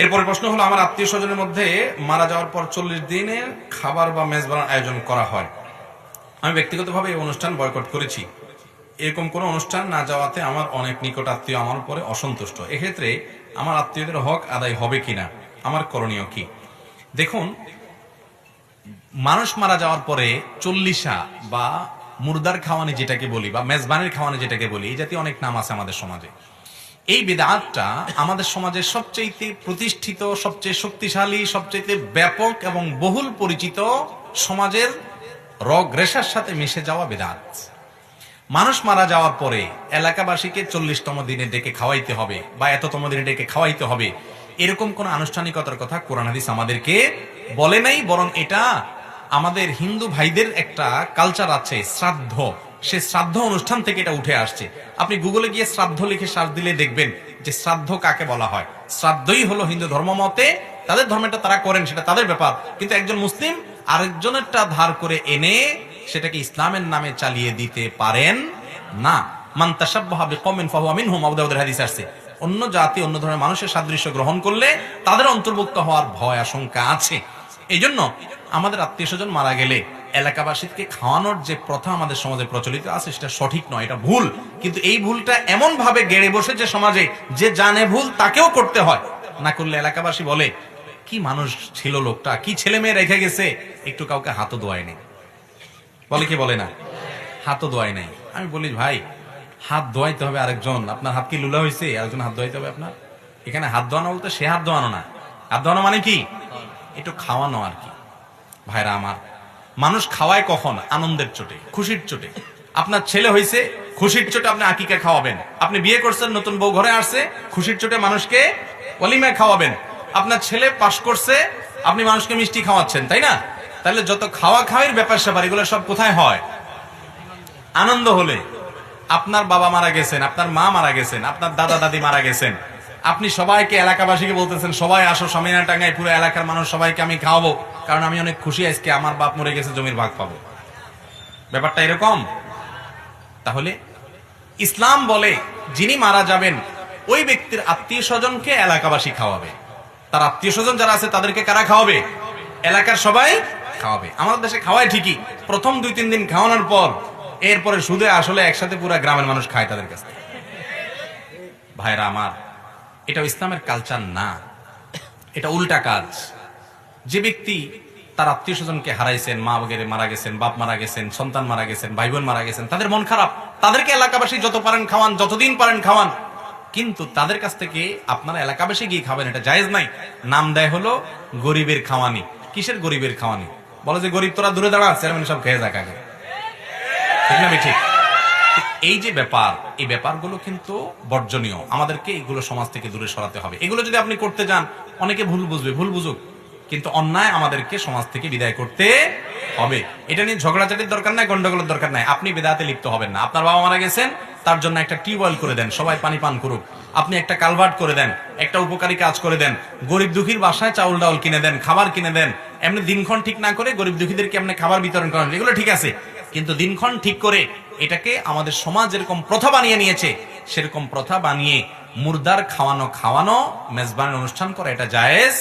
এরপরে প্রশ্ন হলো, আমার আত্মীয় স্বজনের মধ্যে মারা যাওয়ার পর 40 দিনের খাবার বা মেজবানের আয়োজন করা হয়। আমি ব্যক্তিগতভাবে এই অনুষ্ঠান বয়কট করেছি। এরকম কোনো অনুষ্ঠান না যাওয়াতে আমার অনেক নিকট আত্মীয় আমার উপরে অসন্তুষ্ট। এক্ষেত্রে আমার আত্মীয়দের হক আদায় হবে কিনা, আমার করণীয় কি? দেখুন, মানুষ মারা যাওয়ার পরে চল্লিশা বা মুর্দার খাওয়ানি যেটাকে বলি বা মেজবানের খাওয়ানি যেটাকে বলি, এই জাতীয় অনেক নাম আছে আমাদের সমাজে। এই বিদআতটা আমাদের সমাজের সবচেয়ে প্রতিষ্ঠিত, সবচেয়ে শক্তিশালী, সবচেয়ে ব্যাপক এবং বহুল পরিচিত সমাজের রগ রেশার সাথে মিশে যাওয়া বিদআত। মানুষ মারা যাওয়ার পরে এলাকাবাসীকে 40তম দিনে ডেকে খাওয়াইতে হবে বা এততম দিনে ডেকে খাওয়াইতে হবে, এরকম কোন আনুষ্ঠানিকতার কথা কোরআন হাদিস আমাদেরকে বলে নাই। বরং এটা আমাদের হিন্দু ভাইদের একটা কালচার আছে, শ্রাদ্ধ। সে শ্রাদ্ধ অনুষ্ঠান থেকে এটা উঠে আসছে। আপনি গুগলে গিয়ে শ্রাদ্ধ লিখে সার্চ দিলে দেখবেন যে শ্রাদ্ধ কাকে বলা হয়। শ্রাদ্ধই হলো হিন্দু ধর্ম মতে, তাদের ধর্মটা তারা করেন, সেটা তাদের ব্যাপার। কিন্তু একজন মুসলিম আরেকজনেরটা ধার করে এনে সেটাকে ইসলামের নামে চালিয়ে দিতে পারেন না। মান তাশাব্বাহা বিকওমিন ফাহুয়া মিনহুম, আবু দাউদের হাদিস আছে। অন্য জাতি, অন্য ধরনের মানুষের সাদৃশ্য গ্রহণ করলে তাদের অন্তর্ভুক্ত হওয়ার ভয় আশঙ্কা আছে। এই জন্য আমাদের আত্মীয় স্বজন মারা গেলে এলাকাবাসীকে খাওয়ানোর যে প্রথা আমাদের সমাজে প্রচলিত আছে সেটা সঠিক নয়, এটা ভুল। কিন্তু এই ভুলটা এমন ভাবে গেড়ে বসেছে সমাজে যে জানে ভুল তাকেও করতে হয়। না করলে এলাকাবাসী বলে, কি মানুষ ছিল লোকটা, কি ছেলে মেয়ে রেখে গেছে, একটু কাউকে হাতও ধোয়ায় নেই। বলে কি বলে না? হাতও ধোয়ায় নাই। আমি বলি, ভাই হাত ধোয়াইতে হবে আরেকজন, আপনার হাত কি লুলা হয়েছে? আরেকজন হাত ধোয়াইতে হবে আপনার। এখানে হাত ধোয়ানো বলতে সে হাত ধোয়ানো না। হাত ধোয়ানো মানে কি? একটু খাওয়ানো আর কি। ভাইরা আমার, মানুষ খাওয়ায় কখন? আনন্দের চোটে, খুশির চোটে। আপনার ছেলে হয়েছে, খুশির চোটে আপনি আকিকা খাওয়াবেন। আপনি বিয়ে করছেন, নতুন বউ ঘরে আসছে, খুশির চোটে মানুষকে ওলিমায় খাওয়াবেন। আপনার ছেলে পাশ করছে, আপনি মানুষকে মিষ্টি খাওয়াচ্ছেন, তাই না? তাহলে যত খাওয়া খাওয়ির ব্যাপার স্যাপার এগুলো সব কোথায় হয়? আনন্দ হলে। আপনার বাবা মারা গেছেন, আপনার মা মারা গেছেন, আপনার দাদা দাদি মারা গেছেন, আপনি সবাইকে, এলাকাবাসীকে বলতেছেন, সবাই আসো সামিনা টাঙ্গায়, পুরো এলাকার মানুষ সবাইকে আমি খাওয়াবো, কারণ আমি অনেক খুশি আজকে আমার বাপ মরে গেছে, জমির ভাগ পাবো। ব্যাপারটা এরকম। তাহলে ইসলাম বলে যিনি মারা যাবেন ওই ব্যক্তির আত্মীয় স্বজনকে এলাকাবাসী খাওয়াবে। তার আত্মীয় স্বজন যারা আছে তাদেরকে কারা খাওয়াবে? এলাকার সবাই খাওয়াবে। আমাদের দেশে খাওয়ায় ঠিকই, প্রথম 2-3 দিন খাওয়ানোর পর এরপরে সুদে আসলে একসাথে পুরো গ্রামের মানুষ খায় তাদের কাছে। ভাইরা আমার, এটা ইসলামের কালচার না, এটা উল্টা কাজ। যে ব্যক্তি তার আত্মীয় স্বজনকে হারাইছেন, মা বগেরে মারা গেছেন, বাপ মারা গেছেন, সন্তান মারা গেছেন, ভাই বোন মারা গেছেন, তাদের মন খারাপ, তাদেরকে এলাকাবাসী যত পারেন খাওয়ান, যতদিন পারেন খাওয়ান, কিন্তু তাদের কাছ থেকে আপনারা এলাকাবাসী গিয়ে খাবেন, এটা জায়েজ নাই। নাম দেয় হলো গরিবের খাওয়ানি। কিসের গরিবের খাওয়ানি? বলে যে গরিব তোরা দূরে দাঁড়া, চেয়ারম্যান সব খেয়ে যাক আগে। ঠিক না? ঠিক। এই যে ব্যাপার, এই ব্যাপারগুলো কিন্তু বর্জনীয়। আমাদেরকে এগুলো সমাজ থেকে দূরে সরাতে হবে। এগুলো যদি আপনি করতে যান, অনেকে ভুল বুঝবে, ভুল বুঝুক, কিন্তু অন্যায় আমাদেরকে সমাজ থেকে বিদায় করতে হবে। এটা নিয়ে ঝগড়াঝাটির দরকার নাই, গন্ডগোলের দরকার নাই। আপনি বিদাতে লিপ্ত হবেন না। আপনার বাবা মারা গেছেন, তার জন্য একটা টিউবওয়েল করে দেন, সবাই পানি পান করুক। আপনি একটা কালভার্ট করে দেন, একটা উপকারী কাজ করে দেন। গরিব দুঃখীর বাসায় চাউল ডাউল কিনে দেন, খাবার কিনে দেন। এমনি দিনক্ষণ ঠিক না করে গরিব দুঃখীদেরকে এমনি খাবার বিতরণ করেন, এগুলো ঠিক আছে। কিন্তু দিনক্ষণ ঠিক করে এটাকে আমাদের সমাজ যেরকম প্রথা বানিয়ে নিয়েছে, সেরকম প্রথা বানিয়ে মুর্দার খাওয়ানো, মেজবানের অনুষ্ঠান করা, এটা জায়েজ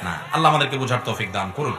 না। আল্লাহ আমাদেরকে বুঝার তৌফিক দান করুন।